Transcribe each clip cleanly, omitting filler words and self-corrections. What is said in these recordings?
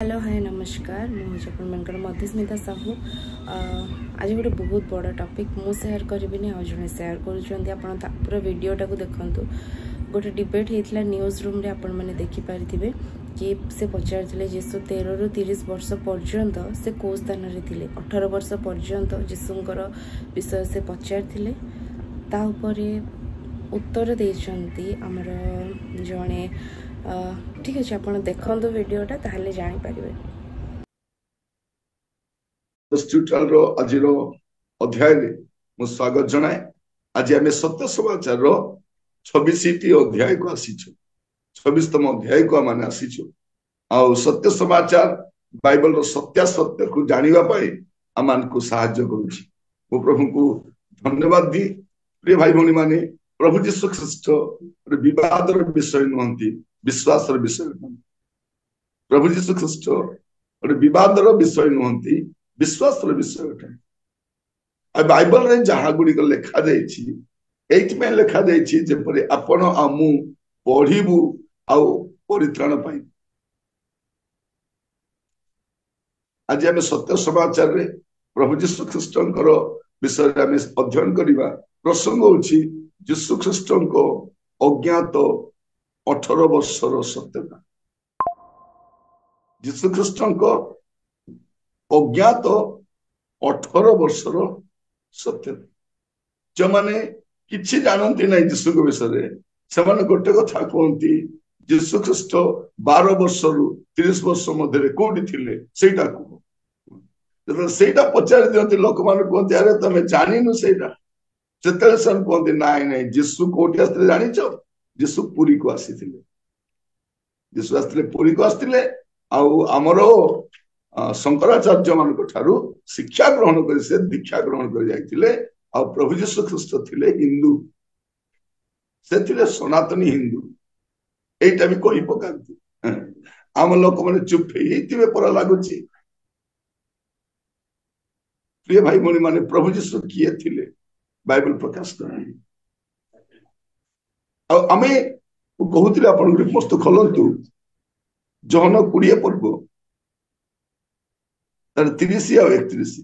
Hello hi नमस्कार मुझे मधुस्मिता साहू आज गोटे बहुत बड़ा टॉपिक मु शेयर करी आज जड़े शेयर कर पूरा वीडियोटा को देखु गोटे डिबेट होता न्यूज रूम रे आपण मैंने देखिपारे कि से पचारे जीशु 13 ରୁ 30 वर्ष पर्यंत से कौ स्थान रे थिले 18 वर्ष पर्यंत जीशुंकर विषय से पचारि उत्तर देइछंती हमर जणे ठीक अच्छे आप देखो वीडियोटा ताहले जानी पारिबे। आज अध्याय मु स्वागत जनाए। आज आम सत्य समाचार 26टी अध्याय को आसीचु 26तम अध्याय को आम आसीचु आ सत्य समाचार बाइबल रो सत्यासत्य को जानिबा पाई आमान को सहाय्य करूची। मु प्रभु को धन्यवाद दी। प्रिय भाई भौणी माने प्रभु यीशु ख्रीष्ट विवाद विषय नुहंती विश्वास विषय नुहंती। प्रभु यीशु ख्रीष्ट विवाद विषय नुहंती विश्वास विषय अटे। बाइबल रे जहा गुड़िक लेखा देछि लेखा देछि जेपरि आपण आ मु पढ़िबु आ परित्राण पाई। आज आम सत्य समाचार रे प्रभु यीशु ख्रीष्टंकर विषय आम अध्ययन करबा। प्रसंग होछि यीशु ख्रीष्टंको अज्ञात 18 वर्षर सत्यता। यीशु ख्रीष्टंको अज्ञात 18 वर्षर सत्यता। जो माने किछि जानती नहीं यीशु के विषय से गोटे कथा कहती यीशु ख्रीष्ट 12 वर्ष रु 30 वर्ष मध्य कोठी थिले सेटा को सेटा पचारि दियंती लोक मान कहते अरे तमे जानिनु सेटा सेते सन कहते नाइ नाइ यीशु कोठी आस्ते जानिछ यीशु पुरी को आसीथिले। यीशु आस्ते पुरी को आस्तिले आउ हमरो शंकराचार्य मान ठारू शिक्षा ग्रहण कर से दीक्षा ग्रहण कर जाइथिले। आ प्रभु यीशु ख्रीष्ट थिले हिंदू से थिले सनातनी हिंदू एटा भी कहि पकांती। आम लोक माने चुप हेतिबे पर लागुची। प्रिय भाई भौणी माने प्रभु यीशु किए थिले बाइबल प्रकाश करनी। आमे कहूतिले आपण गुटे पुस्तक खोलंतु जहन 20 पर्व तार 30 आ 31।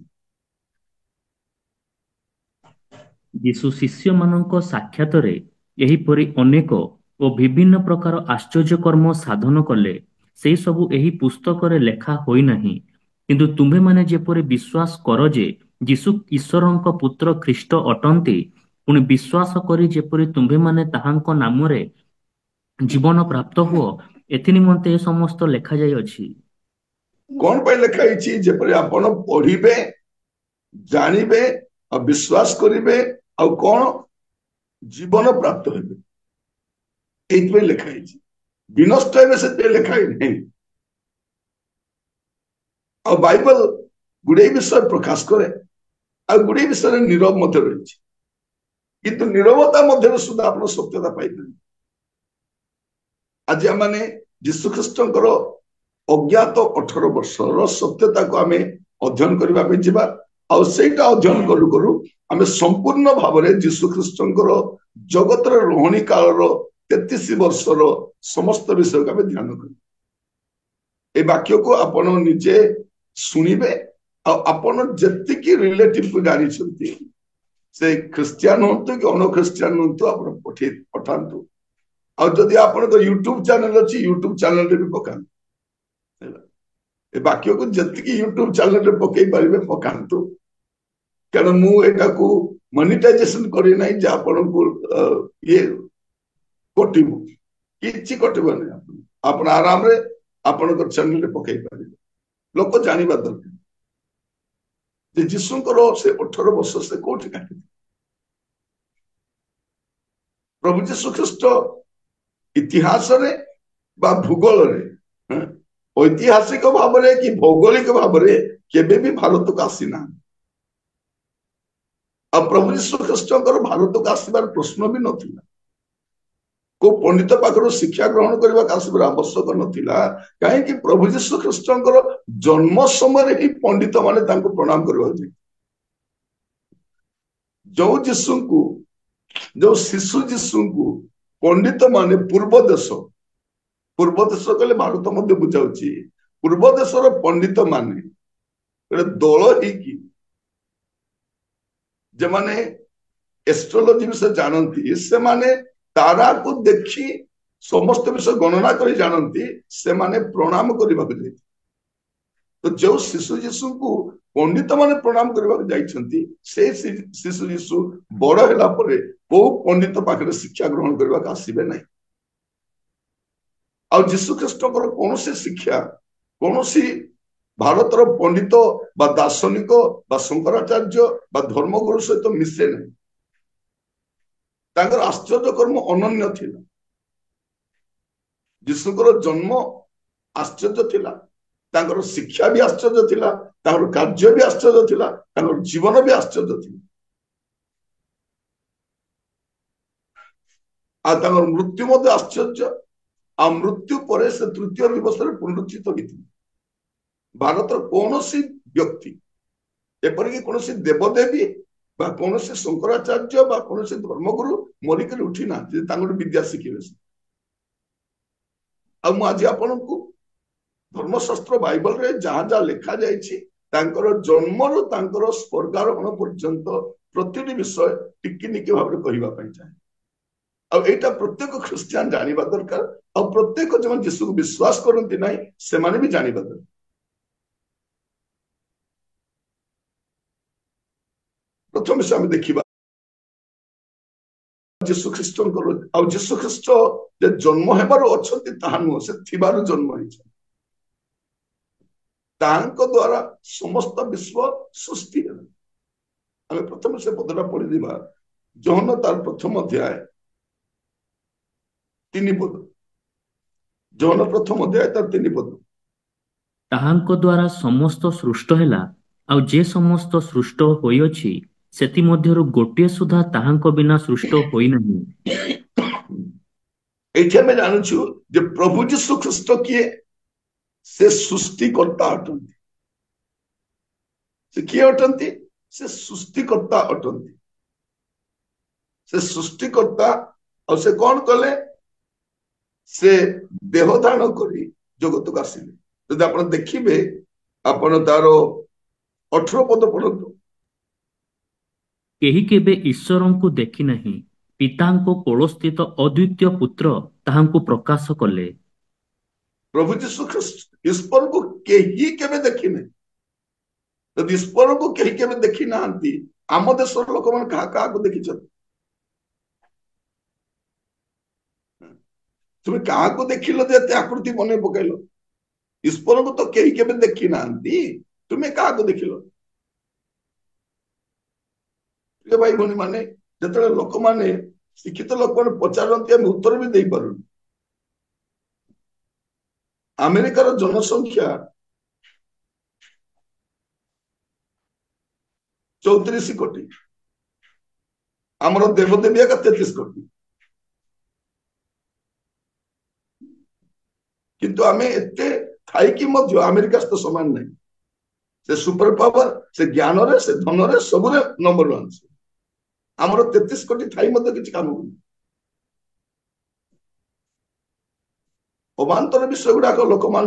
यीशु शिष्य मानक साक्षात रे एहीपरि अनेक और विभिन्न प्रकार आश्चर्य कर्म साधन कले से सबु एही पुस्तक रे लेखा होई नाही। किंतु तुम्हे माने जेपरि विश्वास कर जे यीशु ईश्वरंक पुत्र ख्रीष्ट अटंती पुनि विश्वास करी जेपरि तुम्हे माने ताहांक नाम रे जीवन प्राप्त हुओ एथि निमंते समस्त लेखा जाय अछि। कोन पे लेखा अछि जेपरि आपण पढिबे जानिबे और विश्वास करिबे आ कोन जीवन प्राप्त हेबे एथि पे लेखा अछि। विनष्ट हेबे से लेखा नहीं। और बाइबल गुडे विषय प्रकाश करे आ गुडे विषय नीरव मध्य रही किंतु नीरवता मध्य सुधा आप सत्यता पाइबे। आज माने यीशु ख्रीष्टंकर अज्ञात 18 वर्षर सत्यता को आमे अध्ययन करबा पे जिबा। आ सेटा अध्ययन करू करू आमे संपूर्ण भाव में यीशु ख्रीष्टंकर जगत रोहिणी काल 33 वर्षर समस्त विषय को आमे ध्यान करू। ए वाक्य को आपण निजे सुनिबे आपण जतिकी रिलेटिव को जानी छथि से क्रिश्चियन होंतु कि अन क्रिश्चियन होंतु आपण पठांतु। आ जदि आपण तो यूट्यूब चैनल अछि यूट्यूब चैनल रे भी पकांतु। ए वाक्य को जतिकी यूट्यूब चैनल रे पकई परिबे पकांतु। कारण मु एटा को मोनेटाइजेशन करि नै जे आपण को ये कोटिबु किछि कोटिबो नै। आपण आराम रे आपण को चैनल रे पकई परिबे लोक जानिबा दरकार जे यीशुंकर से 18 वर्ष से कोठी काटी। प्रभु यीशु ख्रीष्ट इतिहास रे बा भूगोल रे ऐतिहासिक भाव रे कि भौगोलिक भाव रे केबे भी भारत को आसीना। अब प्रभु यीशु ख्रीष्टंकर भारत को आसीबार प्रश्न भी नथिला। को पंडित पाखर शिक्षा ग्रहण करबा आसीबार आवश्यक नथिला। काहे कि प्रभु यीशु ख्रीष्टंकर जन्म समय ही पंडित माने तांको प्रणाम करबा जे जो शिशु जीशु को पंडित माने पूर्व देश कहले भारत मध्य बुझाउची ପୂର୍ବ ଦେଶର ପଣ୍ଡିତ ମାନେ ଗୋଟେ ଦଳ ହେଇକି ଯେମାନେ एस्ट्रोलॉजी विषय जानती से तारा को देखी समस्त विषय गणना कर जानती से प्रणाम करने को तो जो शिशु जीशु को पंडित माने प्रणाम करने को से शिशु जीशु बड़ है को पंडित पाखे शिक्षा ग्रहण करने को आसबे ना आ जीशु ख्रीस्ट कौन शिक्षा कौन भारतर पंडित बा दार्शनिक बा शंकराचार्य बा धर्मगुरु सहित मिसे नहीं तांकर आश्चर्य कर्म अनन्य थिला जीशुकर जन्म आश्चर्य थिला तांकर शिक्षा भी आश्चर्य थिला तांकर कार्य भी आश्चर्य थिला तांकर जीवन भी आश्चर्य थिला आ तांकर मृत्यु मध्य आश्चर्य आ मृत्यु पर से तृतीय दिवस रे पुनरुत्थित होइथि भारतर कोनोसी व्यक्ति एपरिक कोनोसी देवदेवी बा कौन से शंकराचार्य बा कौन से धर्मगुरु मरिक उठी ना विद्या शिखे आज आपण को धर्मशास्त्र बाइबल रे जहाँ जहाँ लिखा जाकर जन्म रु स्वर्गारोहण पर्यंत प्रति विषय टिकिनिकी भाव कहवाई चाहे आईटा प्रत्येक ख्रिस्टियान जानिबा दरकार आ प्रत्येक जो जीशु को विश्वास करती ना से भी जानिबा दरकार प्रथम से आम देखा जीशु ख्रीस्ट जीशु ख्रीस्ट जन्म हेबार अच्छा नुह से जन्म द्वारा समस्त विश्व सृष्टि है प्रथम से पदटा पढ़ी जहन तार प्रथम अध्याय 3 पद जहन प्रथम अध्याय तार 3 पद ताहांको द्वारा समस्त सृष्ट हैला आ जे समस्त सृष्ट होइअछि सेति मध्यरु गोटे सुधा ताहांको बिना सृष्ट होई नहीं एठी हमें जानछु जे प्रभु यीशु ख्रीस्ट किए से सृष्टिकर्ता अटंती से किए अटंती से सृष्टिकर्ता अटंती से सृष्टिकर्ता और से कौन कले से देह धारण करी जगत को आसिले यदि आपण देखिबे आपण तार 18 पद पढ़ंतु केही केबे ईश्वरंकु देखि नहीं पितांको कोलस्थित अद्वितीय पुत्र ताहांकु प्रकाश कले प्रभु यीशु ख्रीस्ट ईश्वर को केही केबे देखि नहीं यदि ईश्वर को केही केबे देखि नांती आम देशर लोक मन कहा को देखि तुम क्या देखिल जे आकृति बने पकैल ईश्वर को तो कहीं केबे देखी नांती तुम्हें क्या देखिल भाई भनी माने जिते लोक माने शिक्षित लोक मैंने पचारती आम उत्तर भी दे पार अमेरिकार जनसंख्या 34 कोटी आमर देवदेवी का 33 कोटी किंतु आमे एते थाई कि मध्य अमेरिका तो समान नहीं से सुपर पावर से ज्ञान रे से धन रे सब रे नंबर 1 आमर 33 कोटी थाई मध्य किछ काम होनी अवांतर विषय गुड़ाक लोक मान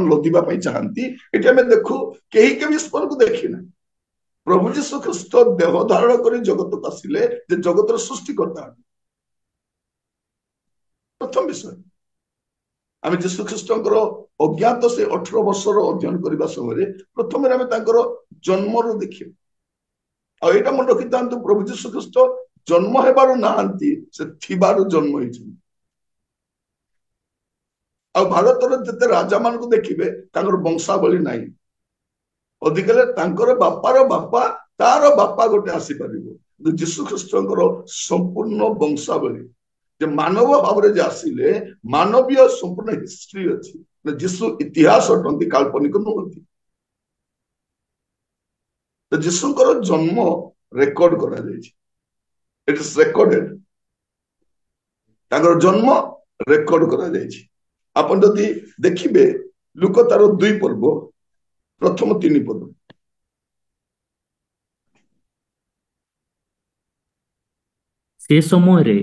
लदिबा पई चाहंती एठी हमें देखु केही के ईश्वर को देखि ना प्रभु यीशु ख्रीस्ट देह धारण करी जगत को आसिले जे जगत रो सृष्टि करता प्रथम विषय आम जीशु ख्रीस्ट अज्ञात से 18 वर्षर अध्ययन करने समय प्रथम जन्म रू देखिए आईटा मन रखी था प्रभु जीशु ख्रीस्ट जन्म हेबार नहांती से थिबारु जन्म होइछि आ भारतर जते राजा मान को देखिबे तांकर वंशावली नाही अधिकले तांकर बापार बापा तार बापा गोटे आसी परिबो जीशु ख्रीस्टଙ୍କର संपूर्ण वंशावली जे मानव भाव रे आसिले मानवीय संपूर्ण हिस्ट्री अच्छी जीशु इतिहास अटंती काल्पनिक नुहंती तो जीशुଙ୍କର जन्म रेकर्ड करा जायछि इट इज रेकॉर्डेड तांकर जन्म रेकर्ड करा जायछि आपण जदि देखिबे लुक तार 2 पर्व प्रथम 3 पद से समय रे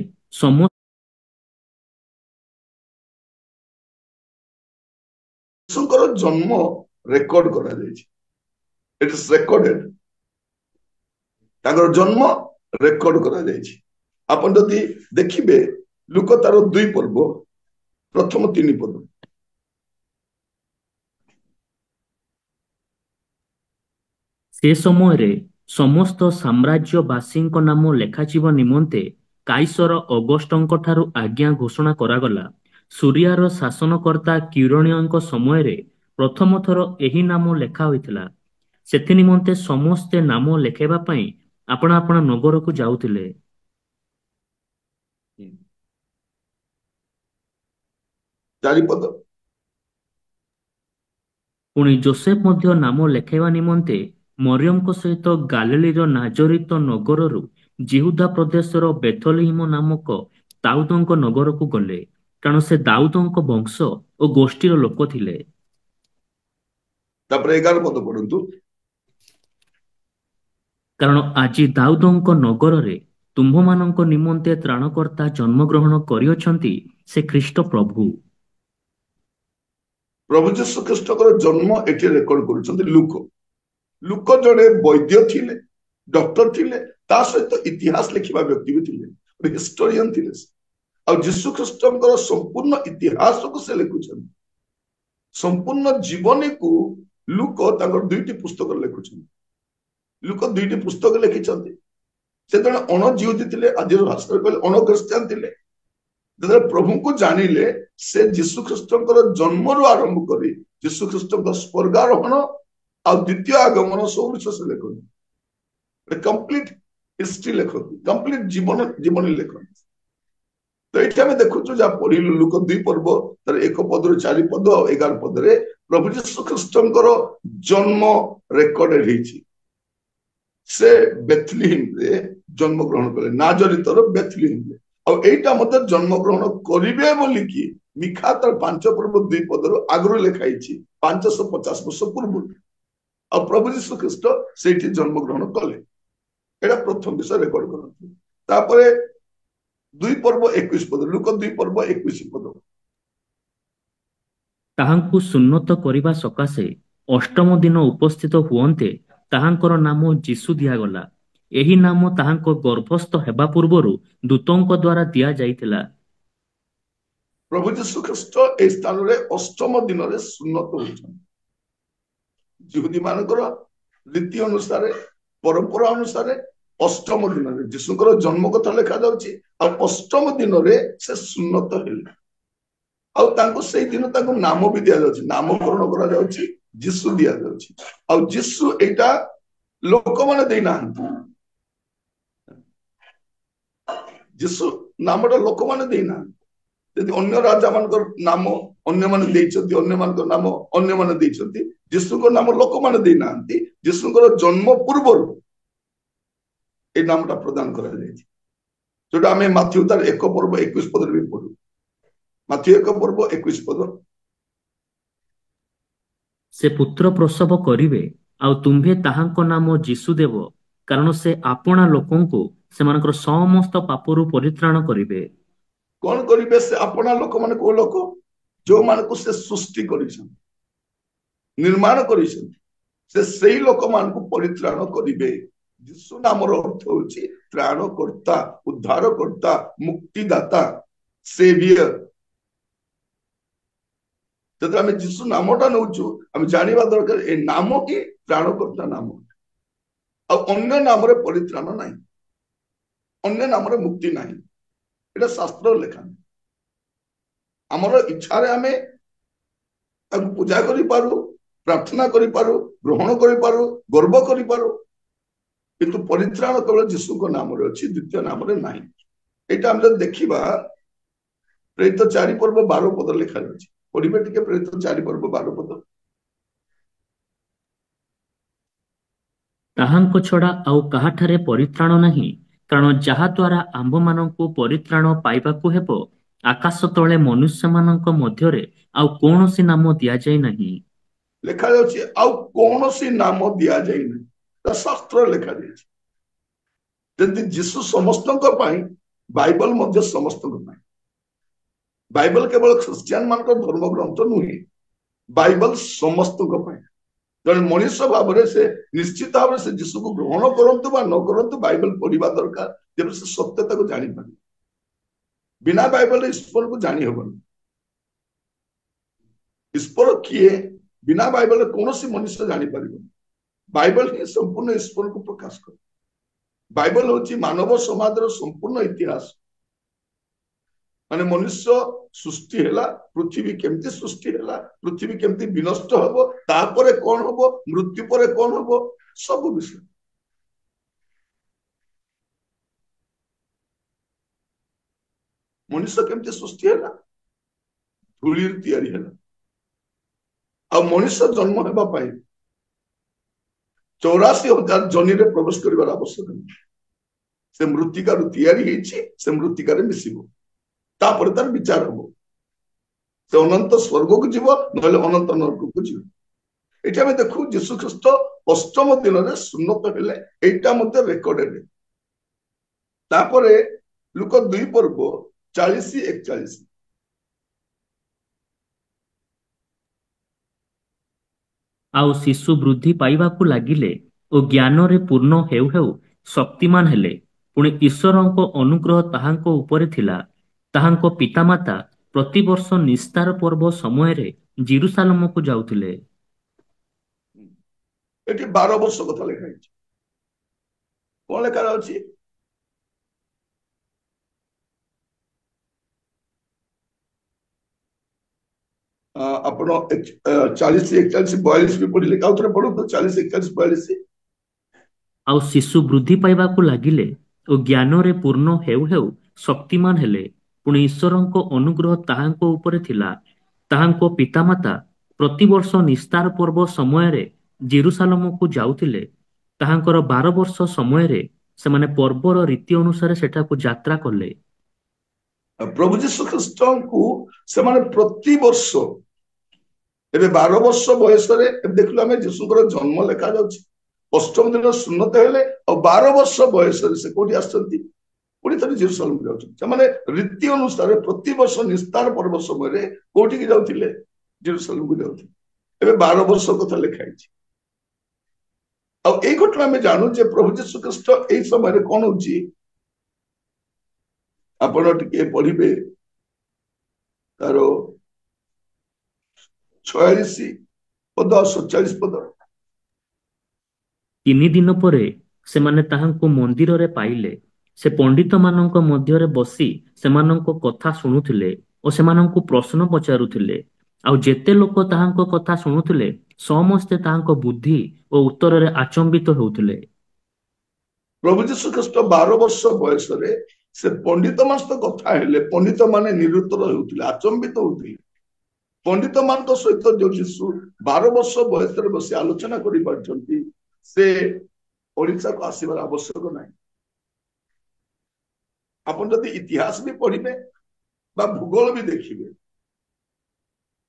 यीशुଙ୍କର जन्म रेकर्ड करा जायछि इट इज रेकॉर्डेड ताकर जन्म रेकर्ड करा जायछि आपण जदि देखिबे लुक तार 2 पर्व प्रथम 3 पद से समय रे समस्त साम्राज्यवासीଙ୍କ नाम लेखाଯିବ निमन्ते काइसर अगस्टଙ୍କ ଠାରୁ आज्ञा घोषणा करागला सूर्यार शासनकर्ता किरणीयଙ୍କ समୟରେ प्रथम थर ଏହି नाम ଲେଖା ହୋଇଥିଲା ସେଥି ନିମନ୍ତେ ସମସ୍ତେ ନାମ ଲେଖାଇବା ପାଇଁ ଆପଣ ଆପଣ ନଗରକୁ ଯାଉଥିଲେ 4 पद ପୁଣି ଯୋସେଫ ମଧ୍ୟ ନାମ ଲେଖାଇବା ନିମନ୍ତେ ମରିୟମଙ୍କ ସହିତ ଗାଲିଲୀର ନାଜରିତ ନଗରରୁ ଜିହୁଦା ପ୍ରଦେଶର ବେଥଲେହେମ ନାମକ ଦାଉଦଙ୍କ ନଗରକୁ ଗଲେ କାରଣ ସେ ଦାଉଦଙ୍କ ବଂଶ ଓ ଗୋଷ୍ଠୀର ଲୋକ ଥିଲେ ତାପରେ 11 ପଦ ପଢନ୍ତୁ କାରଣ ଆଜି ଦାଉଦଙ୍କ ନଗରରେ ତୁମ୍ଭମାନଙ୍କ ନିମନ୍ତେ ତ୍ରାଣକର୍ତ୍ତା ଜନ୍ମଗ୍ରହଣ କରିଅଛନ୍ତି ସେ ଖ୍ରୀଷ୍ଟ ପ୍ରଭୁ प्रभु जीशु ख्रीष्टर जन्म एठी रेकॉर्ड करूछन्ति लुक लुक जड़े वैद्य थिले डॉक्टर थिले ता सहित इतिहास लिखिबा व्यक्ति भी थिले हिस्टोरियन थिले आ जीशु ख्रीष्टर संपूर्ण इतिहास को से लिखुछन्ति संपूर्ण जीवनी को लुक ताकर दुईटी पुस्तक लिखुछन्ति लुक दुईटी पुस्तक लिखिछन्ति से जने अण जिहुदी थिले आज भाषा कहले अण क्रिश्चियन थिले प्रभु को जानिले से जीशु ख्रीष्टर जन्म रु आरंभ करी जीशु ख्रीष्टर स्वर्गारोहण आ द्वितीय आगमन सब विषय से लिखते कंप्लीट हिस्ट्री लिखती कंप्लीट जीवन जीवनी लिखती तो ये आम देखु जहाँ पढ़लु लुक 2 पर्व तर 1 पद 4 पद और 11 पद रे प्रभु जीशु ख्रीष्टर जन्म रेकर्डेड होइछि से बेथलेहेम रे जन्म ग्रहण कले नाजरितर बेथलेहेम रे और एटा मते जन्म ग्रहण करिवे बोली कि मिखा तर 5 पर्व 2 पदर आगरु लिखाइछि 550 वर्ष पूर्व और प्रभु यीशु ख्रीष्ट सेठी जन्म ग्रहण कले एटा प्रथम विषय रेकॉर्ड करथि तापरे 2 पर्व 21 पद लुक 2 पर्व 21 पद ताहांकु सुन्नत करिबा सकाशे अष्टम दिन उपस्थित हुअन्ते ताहांकर नाम जीशु दियागला एही नाम ताहांको गर्भस्थ हेबा पूर्वरु दूतंक द्वारा दिया जाइतिला प्रभु यीशु ख्रीष्ट ए स्थान रे अष्टम दिन रे सुन्नत होछन जिहुदी मानकर रीति अनुसार परंपरा अनुसार अष्टम दिन रे यीशुकर जन्म कथा लिखा जाउची आ अष्टम दिन रे से सुन्नत हेले आ तांको सेही दिन तांको नाम भी दिया जाउची नामकरण करा जाउची यीशु दिया जाउची आ यीशु एटा लोक माने देई नाहंती यीशु नामटा लोक माने देई नाहंती यदि अन्य राजा मानकर नाम अन्य माने देइछथि अन्य मानकर नाम अन्य माने देइछथि यीशुको नाम लोक माने देई नाहंती यीशुकर जन्म पूर्व ए नामटा प्रदान करा जायछि जोटा हमें माथ्यू तार 1 पर्व 21 पद रे पढु माथ्यू 1 पर्व 21 पद से पुत्र प्रसव करिवे आ तुम्भे ताहांको नाम जीशु देव कारण से आपणा लोकंकु सेमानकर समस्त पापरु परित्राण करिवे कौन करिवे से अपना लोक माने को लोक जो मान को से सृष्टि करिसन निर्माण करिसन से सेही लोक मान को परित्राण करिवे यीशु नामर अर्थ होछि त्राणकर्ता उद्धारकर्ता मुक्तिदाता सेवियर जब आम यीशु नामटा नौचु आम जानिबा दरकार ए नाम ही त्राणकर्ता नाम आ अन्य नाम रे परित्राण नाही अन्य नाम रे मुक्ति नाही एटा शास्त्र लेखा हमर इच्छा रे आमे ताकु पूजा करि पारु प्रार्थना करि पारु ग्रहण करि पारु गर्व करि पारु किंतु परित्राण केवल यीशु को नाम रे अछि द्वितीय नाम रे नाही एटा हम देखिबा प्रेरित 4 पर्व 12 पद लिखा अछि पढ़िबे टिके प्रेरित 4 पर्व 12 पद ताहांको छडा आउ काहाठारे परित्राण नाही कारण जहा द्वारा आंब मानंकु परित्राण पाइबाकु हेबो आकाश तळे मनुष्य मानंक मध्यरे आउ कोनोसी नाम दिया जाय नाही लिखा जाउछि आउ कोनोसी नाम दिया जाय नाही ता शास्त्र लिखा जायछि जदि यीशु समस्तक पई बाइबल मध्य समस्तक पई बाइबल केवल क्रिश्चियन मान धर्म ग्रंथ नुहे बाइबल समस्त जन मनुष्य भाव से निश्चित भाव से जीशु को ग्रहण करंतु बा न करंतु बाइबल पढ़ा दरकार जब से सत्यता को जानी पारे बिना बाइबल ईश्वर को जानी हबन ईश्वर किए बिना बाइबल कौन सी मनुष्य जानी पार बाइबल ही संपूर्ण ईश्वर को प्रकाश कर बाइबल हूँ मानव समाज संपूर्ण इतिहास माने मनुष्य सृष्टि है पृथ्वी केमती सृष्टि है पृथ्वी केमती विनष्ट हम तापर कौन हम मृत्यु पर कौन हम सब विषय मनुष्य केमती सृष्टि है धूली तैयारी है आ मनुष्य जन्म होगा 84,000 जनी रे प्रवेश कर आवश्यक नहीं से मृत्तिकार तैयारी से मृत्तिकार मिसिबो तापर तार विचार हम से अनंत स्वर्ग को जीव ना अनंत नरक को जीव ये आम देखू जीशु ख्रीस्ट अष्टम दिन में सुन्नत हेले यहाँ रेकर्डेड तापर लुक 2 पर्व 40-41 आउ शिशु वृद्धि पाइबाकू लागिले ओ ज्ञान रे पूर्ण हेउ हेउ शक्तिमान हेले पुणी ईश्वरଙ୍କ अनुग्रह ताहाଙ୍କ उपरे थिला ताहाଙ୍କ पितामाता प्रतिवर्ष निस्तार पर्व समय रे जेरुसालेम को जाउथिले एटी 12 वर्ष कथा लिखा है कौन लेखा अछि आपण 40-41-42 भी पढ़िले का उतरे पढ़ो तो 40-41-42 आउ शिशु वृद्धि पाइबाकू लागिले ओ ज्ञान रे पूर्ण हेउ हेउ शक्तिमान हेले पुणी ईश्वरଙ୍କ अनुग्रह ताहाଙ୍କ उपरे थिला ताहाଙ୍କ पितामाता प्रतिवर्ष निस्तार पर्व समय रे जेरुसालेम को जाउथिले ताहांकर 12 वर्ष समय रे सेमाने पर्वर रीति अनुसार सेटा को यात्रा करले प्रभु जीशु ख्रीस्ट को सेमाने प्रति वर्ष एबे 12 वर्ष बयस रे देखलु हमें जीशुकर जन्म लेखा जाउछि अष्टम दिन सुन्नत हेले और 12 वर्ष बयस रे से कोठी आछंती पुणी थरे जेरुसालेम जाउछि सेमाने रीति अनुसार प्रति वर्ष निस्तार पर्व समय रे कोठी की जाउथिले जेरुसालेम को जाउथिले एबे 12 वर्ष कथा लेखा है अब एक घटना में जानू जे प्रभु जीशु ख्रीस्ट एई समय रे कोन होछि आपण टिके पढ़िबे तारो 46 पद 47 पद 3 दिन परे सेमाने ताहांको मंदिर रे पाइले से पंडित मानक मध्य रे बसी सेमानंको कथा सुनुथिले और सेमानंको प्रश्न पचारुथिले आउ जेते लोक ताहांको कथा सुनुथिले समस्ते ताहांको बुद्धि और उत्तर रे आचंबित होउथिले प्रभु जीशु ख्रीस्ट 12 वर्ष बयस रे से पंडित मान तो कथा हेले पंडित माने निरुत्तर होउथिले आचंबित होउथिले पंडित मान तो सहित जो जीशु 12 वर्ष बयस रे बसी आलोचना करि पारछंती से ओडिसा को आसीबार आवश्यक नाही आपण जदि इतिहास भी पढ़िबे बा भूगोल भी देखिबे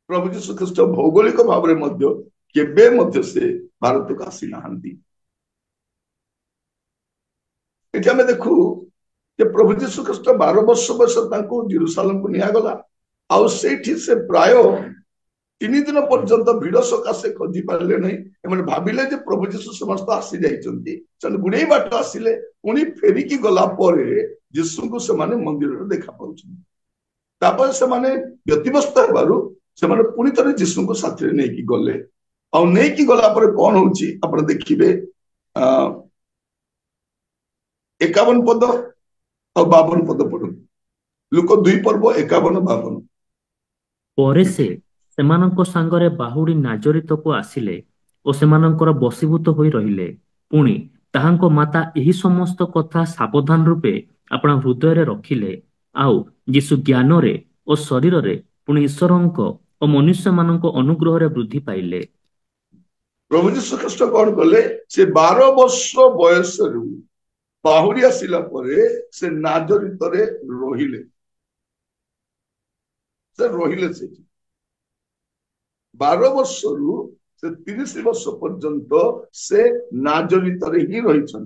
प्रभु जीशु ख्रीस्ट भौगोलिक भाव रे मध्य केबे मध्य से भारत को आसी नाहंती एटा हमें देखू जे प्रभु जीशु ख्रीस्ट 12 वर्ष बयस तांको जेरुसालेम को निया गला आउ सेठी से प्राय 3 दिन पर्यंत भिड़ सकाशे खोजी पारे नहीं एमने भाबिले जे प्रभु जीशु समस्त आसी जाइचंती चल गुडे बाट आसिले पुनी फेरिकी गला परे जीशु को से माने मंदिर रे देखा पाउछन तापर से माने व्यतिव्यस्त हेबारु से माने पुनी तरे जीशु को साथरे नै की गले आ नै की गला परे कोन होउची आपण देखिबे 51 पद और 52 पद पढु लुक 2 पर्व 51-52 परे से सेमानंको सांगरे बाहुडी नाजरित को आसिले और सेमानंकर बसीभूत होई रहिले पुणी ताहांको माता एही समस्त कथा सावधान रूपे अपना हृदय रे रखिले आउ जीशु ज्ञान रे और शरीर रे पुणी ईश्वरंको और मनुष्य मानंको अनुग्रह रे वृद्धि पाइले प्रभु जीशु ख्रीस्ट कोन कले से 12 वर्ष बयस रु बाहुडी आसिला परे से नाजरित रे रहिले से 12 वर्ष रु से 30 वर्ष पर्यंत से नाजरित रे ही रहिछन